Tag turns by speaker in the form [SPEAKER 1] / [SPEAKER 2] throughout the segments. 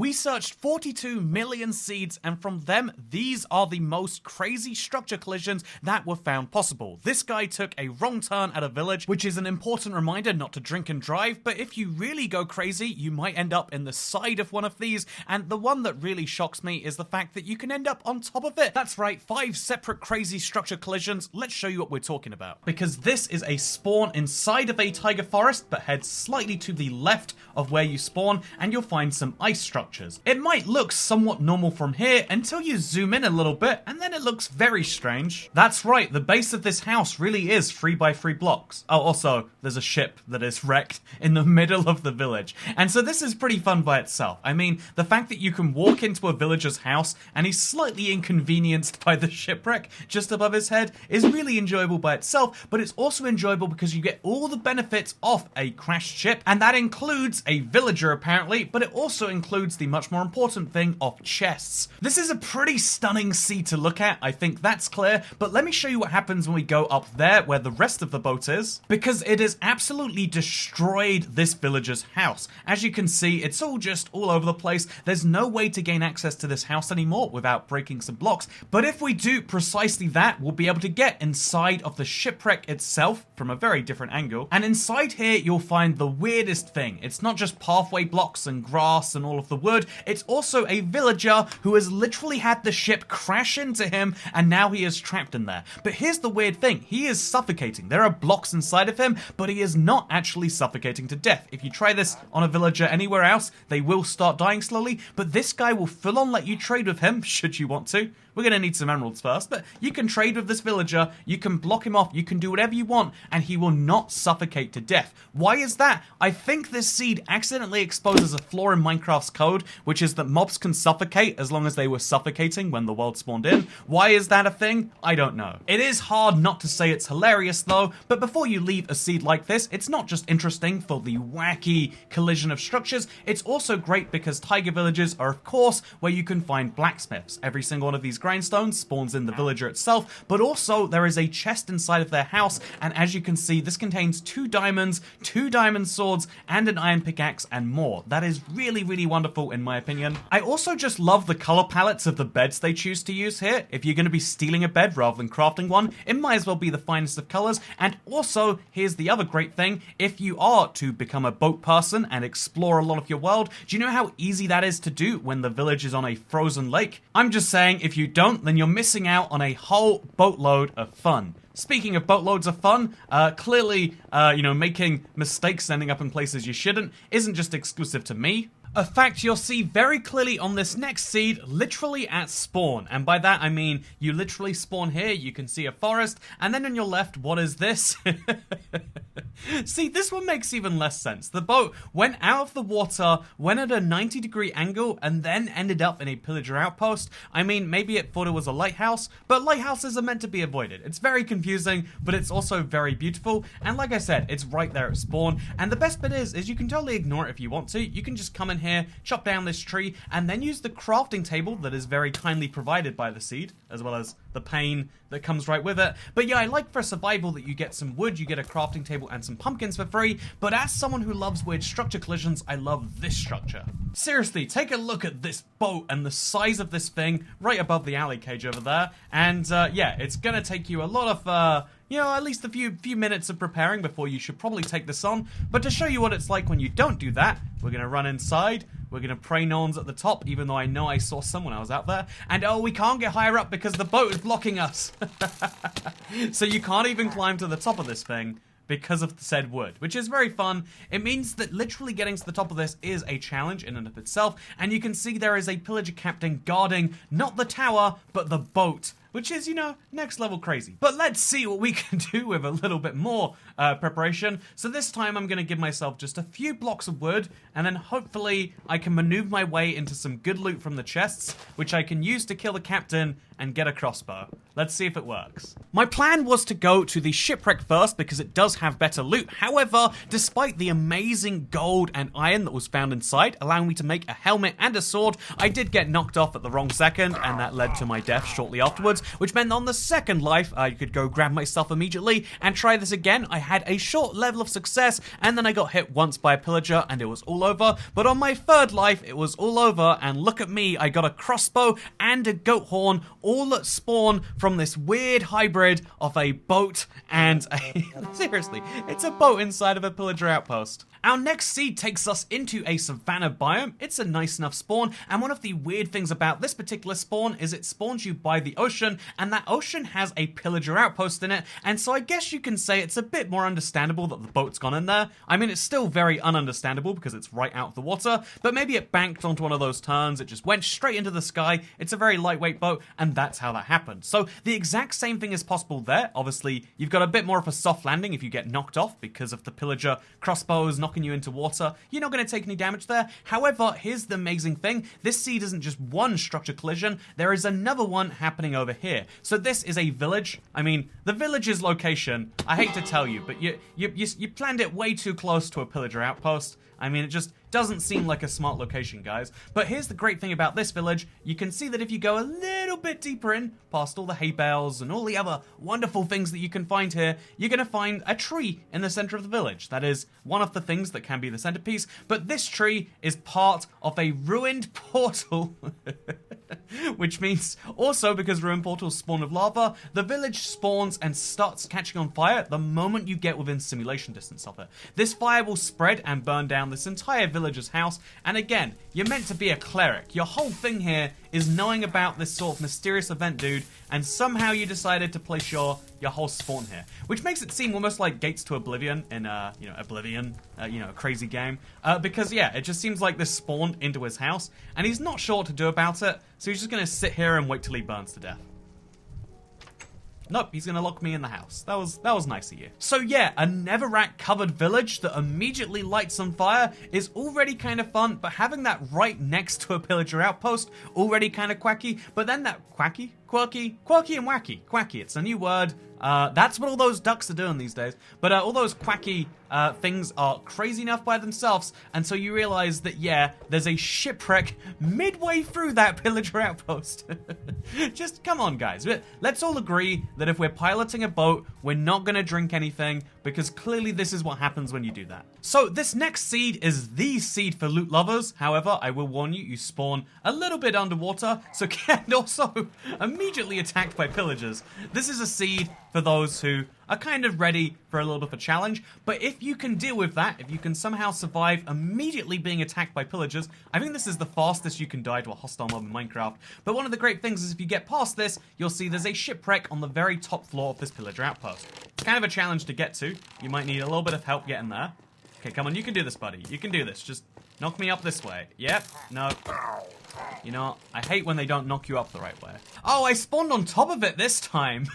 [SPEAKER 1] We searched 42 million seeds, and from them, these are the most crazy structure collisions that were found possible. This guy took a wrong turn at a village, which is an important reminder not to drink and drive, but if you really go crazy, you might end up in the side of one of these, and the one that really shocks me is the fact that you can end up on top of it. That's right, 5 separate crazy structure collisions. Let's show you what we're talking about. Because this is a spawn inside of a taiga forest, but head slightly to the left of where you spawn, and you'll find some ice structures. It might look somewhat normal from here until you zoom in a little bit, and then it looks very strange. That's right, the base of this house really is 3x3 blocks. Oh, also, there's a ship that is wrecked in the middle of the village. And so this is pretty fun by itself. I mean, the fact that you can walk into a villager's house and he's slightly inconvenienced by the shipwreck just above his head is really enjoyable by itself, but it's also enjoyable because you get all the benefits of a crashed ship, and that includes a villager apparently, but it also includes the much more important thing of chests. This is a pretty stunning sea to look at, I think that's clear, but let me show you what happens when we go up there where the rest of the boat is, because it has absolutely destroyed this villager's house. As you can see, it's all just all over the place. There's no way to gain access to this house anymore without breaking some blocks, but if we do precisely that, we'll be able to get inside of the shipwreck itself from a very different angle, and inside here you'll find the weirdest thing. It's not just pathway blocks and grass and all of the wood, it's also a villager who has literally had the ship crash into him and now he is trapped in there. But here's the weird thing, he is suffocating. There are blocks inside of him, but he is not actually suffocating to death. If you try this on a villager anywhere else, they will start dying slowly, but this guy will full on let you trade with him, should you want to. We're going to need some emeralds first, but you can trade with this villager, you can block him off, you can do whatever you want, and he will not suffocate to death. Why is that? I think this seed accidentally exposes a flaw in Minecraft's code, which is that mobs can suffocate as long as they were suffocating when the world spawned in. Why is that a thing? I don't know. It is hard not to say it's hilarious though, but before you leave a seed like this, it's not just interesting for the wacky collision of structures, it's also great because taiga villages are of course where you can find blacksmiths. Every single one of these grindstones spawns in the villager itself, but also there is a chest inside of their house, and as you can see, this contains 2 diamonds, 2 diamond swords, and an iron pickaxe, and more. That is really, really wonderful in my opinion. I also just love the color palettes of the beds they choose to use here. If you're going to be stealing a bed rather than crafting one, it might as well be the finest of colors, and also, here's the other great thing, if you are to become a boat person and explore a lot of your world, do you know how easy that is to do when the village is on a frozen lake? I'm just saying, if you don't, then you're missing out on a whole boatload of fun. Speaking of boatloads of fun, clearly, making mistakes ending up in places you shouldn't isn't just exclusive to me. A fact you'll see very clearly on this next seed, literally at spawn. And by that I mean, you literally spawn here, you can see a forest, and then on your left, what is this? See, this one makes even less sense. The boat went out of the water, went at a 90-degree angle, and then ended up in a pillager outpost. I mean, maybe it thought it was a lighthouse, but lighthouses are meant to be avoided. It's very confusing, but it's also very beautiful, and like I said, it's right there at spawn, and the best bit is you can totally ignore it if you want to. You can just come in here, chop down this tree, and then use the crafting table that is very kindly provided by the seed, as well as the pane that comes right with it. But yeah, I like for survival that you get some wood, you get a crafting table and some pumpkins for free, but as someone who loves weird structure collisions, I love this structure. Seriously, take a look at this boat and the size of this thing right above the alley cage over there, and yeah, it's gonna take you a lot of at least a few minutes of preparing before you should probably take this on. But to show you what it's like when you don't do that, we're going to run inside, we're going to pray no one's at the top, even though I know I saw someone else out there, and oh, we can't get higher up because the boat is blocking us. So you can't even climb to the top of this thing because of the said wood, which is very fun. It means that literally getting to the top of this is a challenge in and of itself, and you can see there is a pillager captain guarding not the tower, but the boat, which is, next level crazy. But let's see what we can do with a little bit more preparation. So this time I'm going to give myself just a few blocks of wood, and then hopefully I can maneuver my way into some good loot from the chests, which I can use to kill the captain and get a crossbow. Let's see if it works. My plan was to go to the shipwreck first because it does have better loot. However, despite the amazing gold and iron that was found inside, allowing me to make a helmet and a sword, I did get knocked off at the wrong second, and that led to my death shortly afterwards. which meant on the second life, I could go grab my stuff immediately and try this again. I had a short level of success, and then I got hit once by a pillager, and it was all over. But on my third life, it was all over, and look at me, I got a crossbow and a goat horn, all that spawn from this weird hybrid of a boat and a... Seriously, it's a boat inside of a pillager outpost. Our next seed takes us into a Savannah biome. It's a nice enough spawn, and one of the weird things about this particular spawn is it spawns you by the ocean, and that ocean has a pillager outpost in it, and so I guess you can say it's a bit more understandable that the boat's gone in there. I mean, it's still very ununderstandable because it's right out of the water, but maybe it banked onto one of those turns, it just went straight into the sky. It's a very lightweight boat, and that's how that happened. So the exact same thing is possible there. Obviously, you've got a bit more of a soft landing if you get knocked off because of the pillager crossbows knocking you into water. You're not going to take any damage there. However, here's the amazing thing. This seed isn't just one structure collision. There is another one happening over here. So this is a village. I mean, the village's location, I hate to tell you, but you planned it way too close to a pillager outpost. I mean, it just doesn't seem like a smart location, guys. But here's the great thing about this village. You can see that if you go a little bit deeper in, past all the hay bales and all the other wonderful things that you can find here, you're going to find a tree in the center of the village. That is one of the things that can be the centerpiece. But this tree is part of a ruined portal. Which means also, because ruined portals spawn with lava, the village spawns and starts catching on fire the moment you get within simulation distance of it. This fire will spread and burn down this entire villager's house, and again, you're meant to be a cleric. Your whole thing here is knowing about this sort of mysterious event, dude, and somehow you decided to place your whole spawn here, which makes it seem almost like Gates to Oblivion in Oblivion, a crazy game, because yeah, it just seems like this spawned into his house, and he's not sure what to do about it, so he's just gonna sit here and wait till he burns to death. Nope, he's gonna lock me in the house. That was nice of you. So yeah, a netherrack covered village that immediately lights on fire is already kind of fun, but having that right next to a pillager outpost, already kind of quacky, but then that quacky and wacky. Quacky, it's a new word. That's what all those ducks are doing these days. But all those quacky things are crazy enough by themselves, and so you realize that, yeah, there's a shipwreck midway through that pillager outpost. Just come on, guys. Let's all agree that if we're piloting a boat, we're not going to drink anything, because clearly this is what happens when you do that. So this next seed is the seed for loot lovers. However, I will warn you, you spawn a little bit underwater, so get also immediately attacked by pillagers. This is a seed for those who are kind of ready for a little bit of a challenge, but if you can deal with that, if you can somehow survive immediately being attacked by pillagers, I think this is the fastest you can die to a hostile mob in Minecraft. But one of the great things is if you get past this, you'll see there's a shipwreck on the very top floor of this pillager outpost. It's kind of a challenge to get to. You might need a little bit of help getting there. Okay, come on, you can do this, buddy. You can do this. Just knock me up this way. Yep, no. You know, I hate when they don't knock you up the right way. Oh, I spawned on top of it this time.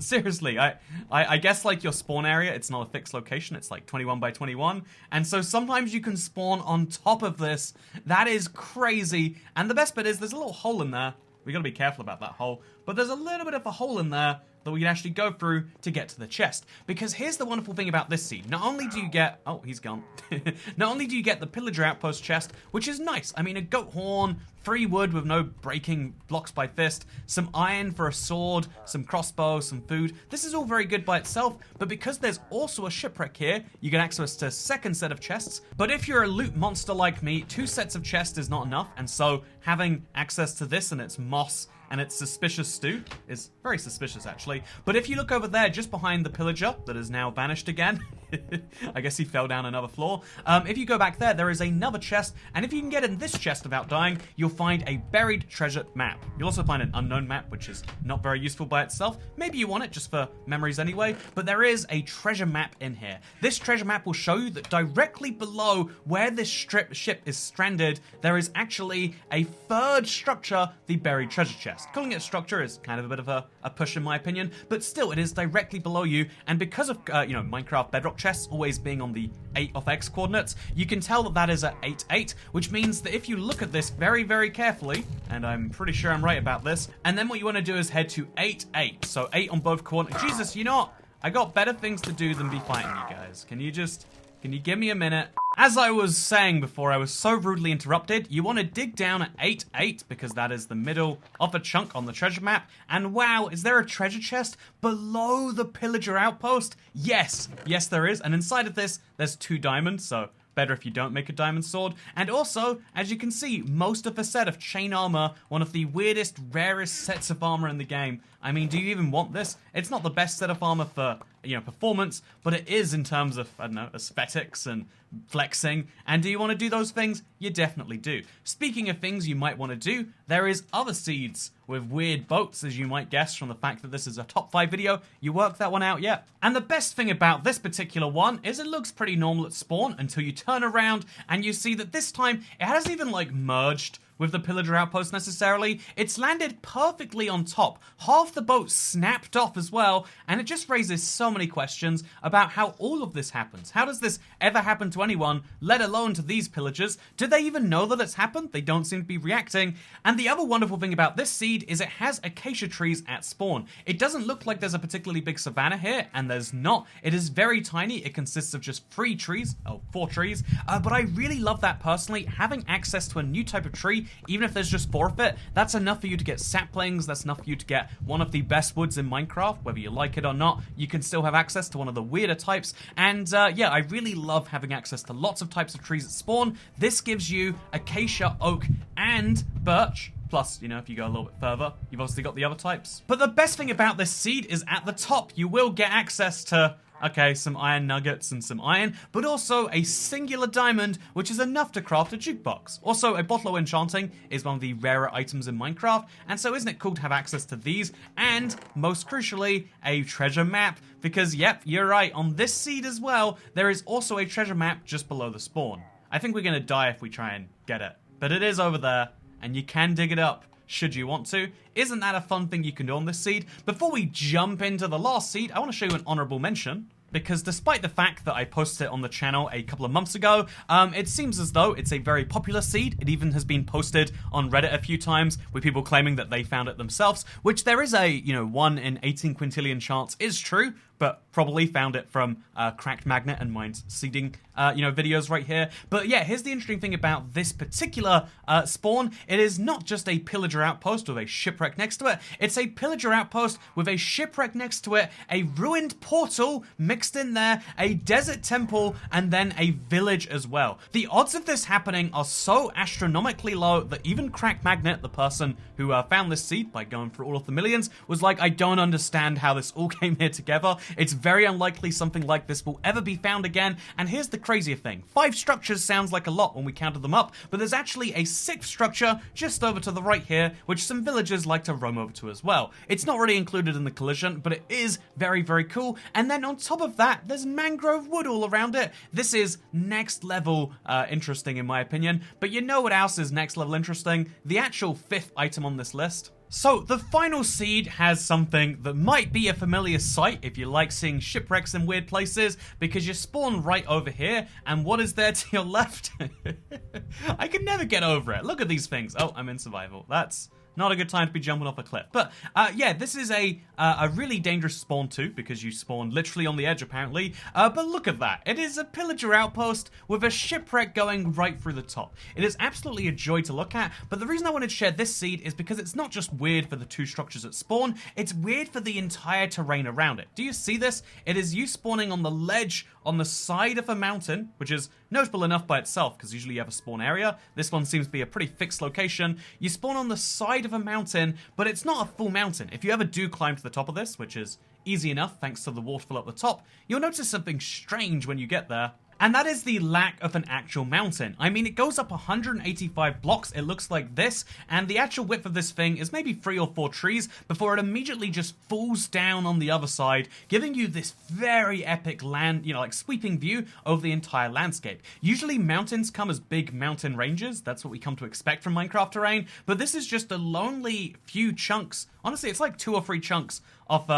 [SPEAKER 1] Seriously, I guess like your spawn area, it's not a fixed location, it's like 21 by 21, and so sometimes you can spawn on top of this. That is crazy, and the best bit is there's a little hole in there. We gotta be careful about that hole, but there's a little bit of a hole in there that we can actually go through to get to the chest. Because here's the wonderful thing about this seed. Not only do you get... Oh, he's gone. Not only do you get the pillager outpost chest, which is nice. I mean, a goat horn, 3 wood with no breaking blocks by fist, some iron for a sword, some crossbow, some food. This is all very good by itself, but because there's also a shipwreck here, you get access to a second set of chests. But if you're a loot monster like me, 2 sets of chests is not enough, and so having access to this and its moss and its suspicious stew is very suspicious, actually. But if you look over there, just behind the pillager that is now vanished again, I guess he fell down another floor. If you go back there, there is another chest, and if you can get in this chest without dying, you'll find a buried treasure map. You'll also find an unknown map, which is not very useful by itself. Maybe you want it just for memories anyway, but there is a treasure map in here. This treasure map will show you that directly below where this ship is stranded, there is actually a 3rd structure, the buried treasure chest. Calling it a structure is kind of a bit of a push in my opinion, but still, it is directly below you, and because of, Minecraft Bedrock chests always being on the 8 of X coordinates, you can tell that that is at 8-8, which means that if you look at this very, very carefully, and I'm pretty sure I'm right about this, and then what you want to do is head to 8-8, so 8 on both coordinates. Jesus, you know what? I got better things to do than be fighting you guys. Can you give me a minute? as I was saying before I was so rudely interrupted, you want to dig down at 8-8 because that is the middle of a chunk on the treasure map. And wow, is there a treasure chest below the Pillager outpost? Yes, yes there is. And inside of this, there's 2 diamonds, so better if you don't make a diamond sword. And also, as you can see, most of a set of chain armor, one of the weirdest, rarest sets of armor in the game. I mean, do you even want this? It's not the best set of armor for, you know, performance, but it is in terms of, I don't know, aesthetics and flexing. And do you want to do those things? You definitely do. Speaking of things you might want to do, there is other seeds with weird boats, as you might guess from the fact that this is a top 5 video. You worked that one out yet? And the best thing about this particular one is it looks pretty normal at spawn until you turn around and you see that this time it hasn't even like merged with the Pillager outpost necessarily. It's landed perfectly on top. Half the boat snapped off as well, and it just raises so many questions about how all of this happens. How does this ever happen to anyone, let alone to these pillagers? Do they even know that it's happened? They don't seem to be reacting. And the other wonderful thing about this seed is it has acacia trees at spawn. It doesn't look like there's a particularly big savanna here, and there's not. It is very tiny. It consists of just 4 trees, but I really love that personally. Having access to a new type of tree, even if there's just 4 of it, that's enough for you to get saplings, that's enough for you to get one of the best woods in Minecraft. Whether you like it or not, you can still have access to one of the weirder types. And yeah, I really love having access to lots of types of trees at spawn. This gives you acacia, oak, and birch. Plus, you know, if you go a little bit further, you've obviously got the other types. But the best thing about this seed is at the top, you will get access to, okay, some iron nuggets and some iron, but also a singular diamond, which is enough to craft a jukebox. Also, a bottle of enchanting is one of the rarer items in Minecraft, and so isn't it cool to have access to these? And, most crucially, a treasure map, because yep, you're right, on this seed as well, there is also a treasure map just below the spawn. I think we're gonna die if we try and get it, but it is over there, and you can dig it up should you want to. Isn't that a fun thing you can do on this seed? Before we jump into the last seed, I want to show you an honorable mention, because despite the fact that I posted it on the channel a couple of months ago, it seems as though it's a very popular seed. It even has been posted on Reddit a few times with people claiming that they found it themselves, which there is a, you know, 1 in 18 quintillion chance is true, but probably found it from Cracked Magnet and mine's seeding, you know, videos right here. But yeah, here's the interesting thing about this particular spawn. It is not just a pillager outpost with a shipwreck next to it. It's a pillager outpost with a shipwreck next to it, a ruined portal mixed in there, a desert temple, and then a village as well. The odds of this happening are so astronomically low that even Cracked Magnet, the person who found this seed by going through all of the millions, was like, I don't understand how this all came here together. It's very unlikely something like this will ever be found again. And here's the crazier thing. 5 structures sounds like a lot when we counted them up, but there's actually a 6th structure just over to the right here, which some villagers like to roam over to as well. It's not really included in the collision, but it is very, very cool. And then on top of that, there's mangrove wood all around it. This is next level interesting in my opinion. But you know what else is next level interesting? The actual 5th item on this list. So, the final seed has something that might be a familiar sight if you like seeing shipwrecks in weird places, because you spawn right over here, and what is there to your left? I can never get over it. Look at these things. Oh, I'm in survival. That's not a good time to be jumping off a cliff. But yeah, this is a really dangerous spawn too, because you spawn literally on the edge apparently. But look at that. It is a pillager outpost with a shipwreck going right through the top. It is absolutely a joy to look at, but the reason I wanted to share this seed is because it's not just weird for the 2 structures at spawn, it's weird for the entire terrain around it. Do you see this? It is you spawning on the ledge on the side of a mountain, which is notable enough by itself, because usually you have a spawn area. This one seems to be a pretty fixed location. You spawn on the side of a mountain, but it's not a full mountain. If you ever do climb to the top of this, which is easy enough thanks to the waterfall at the top, you'll notice something strange when you get there. And that is the lack of an actual mountain. I mean, it goes up 185 blocks, it looks like this, and the actual width of this thing is maybe 3 or 4 trees before it immediately just falls down on the other side, giving you this very epic land, you know, like sweeping view over the entire landscape. Usually mountains come as big mountain ranges, that's what we come to expect from Minecraft terrain, but this is just a lonely few chunks Honestly, it's like 2 or 3 chunks of,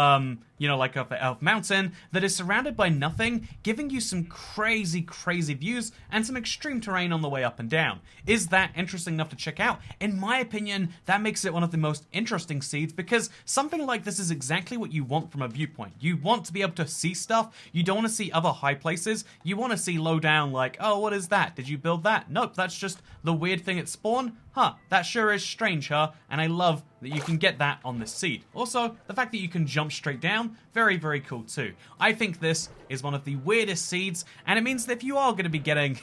[SPEAKER 1] you know, like of mountain that is surrounded by nothing, giving you some crazy, crazy views and some extreme terrain on the way up and down. Is that interesting enough to check out? In my opinion, that makes it one of the most interesting seeds, because something like this is exactly what you want from a viewpoint. You want to be able to see stuff. You don't want to see other high places. You want to see low down, like, oh, what is that? Did you build that? Nope, that's just the weird thing at spawn. Huh, that sure is strange, huh? And I love that you can get that on this seed. Also, the fact that you can jump straight down, very, very cool too. I think this is one of the weirdest seeds, and it means that if you are going to be getting,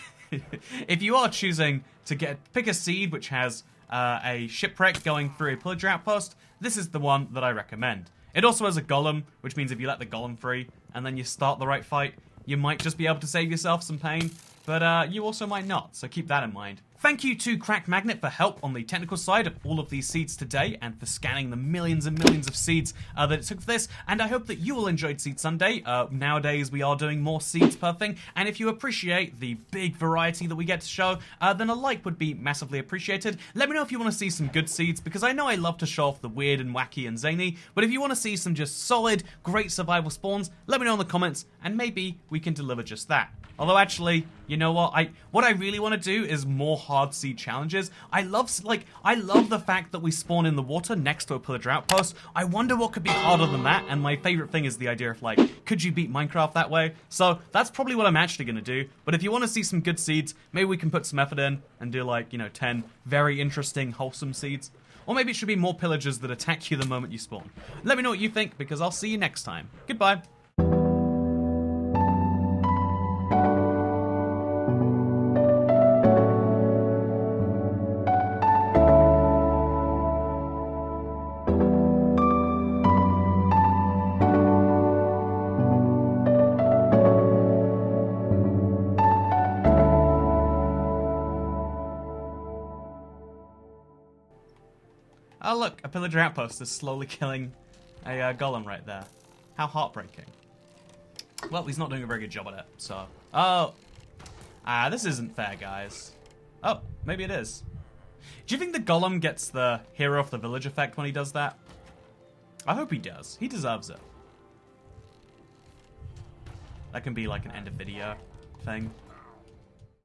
[SPEAKER 1] if you are choosing to pick a seed which has a shipwreck going through a pillager outpost, this is the one that I recommend. It also has a golem, which means if you let the golem free, and then you start the right fight, you might just be able to save yourself some pain, but you also might not, so keep that in mind. Thank you to Cracked Magnet for help on the technical side of all of these seeds today, and for scanning the millions and millions of seeds that it took for this, and I hope that you all enjoyed Seed Sunday. Nowadays we are doing more seeds per thing, and if you appreciate the big variety that we get to show, then a like would be massively appreciated. Let me know if you want to see some good seeds, because I know I love to show off the weird and wacky and zany, but if you want to see some just solid, great survival spawns, let me know in the comments, and maybe we can deliver just that. Although actually, you know what? What I really want to do is more hard seed challenges. I love the fact that we spawn in the water next to a pillager outpost. I wonder what could be harder than that. And my favorite thing is the idea of, like, could you beat Minecraft that way? So that's probably what I'm actually going to do. But if you want to see some good seeds, maybe we can put some effort in and do, like, you know, 10 very interesting, wholesome seeds. Or maybe it should be more pillagers that attack you the moment you spawn. Let me know what you think, because I'll see you next time. Goodbye. Oh look, a pillager outpost is slowly killing a golem right there. How heartbreaking. Well, he's not doing a very good job at it, so... Oh. This isn't fair, guys. Oh, maybe it is. Do you think the golem gets the hero of the village effect when he does that? I hope he does. He deserves it. That can be like an end of video thing.